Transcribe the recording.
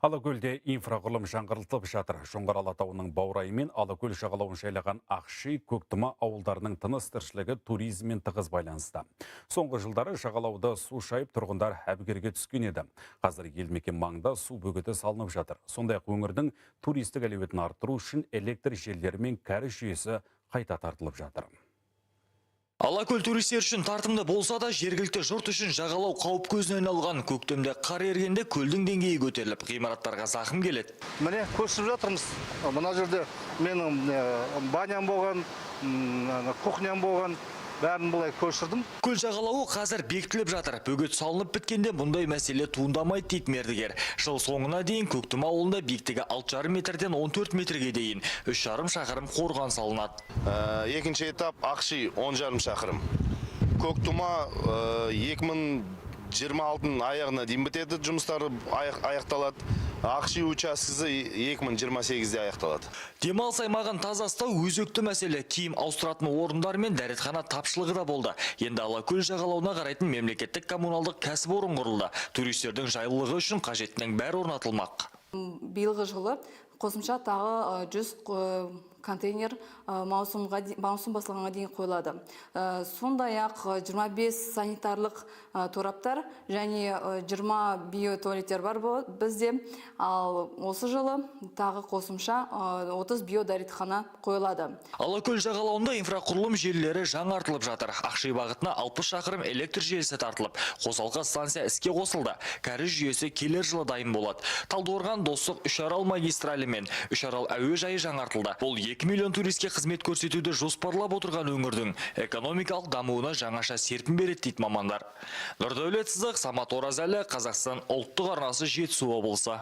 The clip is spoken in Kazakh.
Алакөлде инфрақұрылым жаңғыртылып жатыр. Жоңғар Алатауының баурайы мен Алакөл жағалауын жайлаған Ақши, Көктұма ауылдарының тыныс тіршілігі туризммен тығыз байланысты. Соңғы жылдары жағалауды су шайып, тұрғындар әбігерге түскен еді. Қазір елмекен маңында су бөгеті салынып жатыр. Сондай-ақ өңірдің туристік әлеуетін арттыру үшін электр желілері мен кәріз жүйесі қайта тартылып жатыр. Алакөл туристер үшін тартымды болса да, жергілікті жұрт үшін жағалау қауіп көзіне айналған. Көктемде қар ергенде көлдің деңгейі көтеріліп, ғимараттарға зақым келеді. Міне көшіп жатырмыз. Мына жерде менің баням болған, кухням болған, бәрін бұлай көшірдім. Көл жағалауы қазір бекітіліп жатыр. Бөгет салынып біткенде мұндай мәселе туындамайды дейді мердігер. Жыл соңына дейін Көктұма ауылында биіктігі 6,5 метрден 14 метрге дейін 3,5 шақырым қорған салынады. Екінші этап Ақши 10,5 шақырым. Көктұма 2026 аяғына дейін бітеді, жұмыстары аяқталады. Ақши учаскесі 2028-де аяқталады. Демалыс аймағын таза ұстау өзекті мәселе. Киім ауыстыратын орындар мен дәретхана тапшылығы да болды. Енді Алакөл жағалауына қарайтын мемлекеттік коммуналдық кәсіпорын құрылды. Туристердің жайлылығы үшін қажеттінің бәрі орнатылмақ. Биылғы жылы қосымша тағы 100 контейнер маусым басылғанға дейін қойылады. Сондай-ақ 25 санитарлық тораптар және 20 биотуалеттер бар бізде. Ал осы жылы тағы қосымша 30 биодәретхана қойылады. Алакөл жағалауында инфрақұрылым желілері жаңартылып жатыр. Ақши бағытына 60 шақырым электр желісі тартылып, қосалқы станция іске қосылды. Кәріз жүйесі келер жылы дайын болады. Талдықорған Достық Үшарал магистралі мен Үшарал әуежайы жаңартылды. Бұл 2 миллион туристке қызмет көрсетуді жоспарлап отырған өңірдің экономикалық дамуына жаңаша серпін береді дейді мамандар. Нұрдәулет Сыздық, Самат Оразәлі, Қазақстан ұлттық арнасы, Жетісу облысы.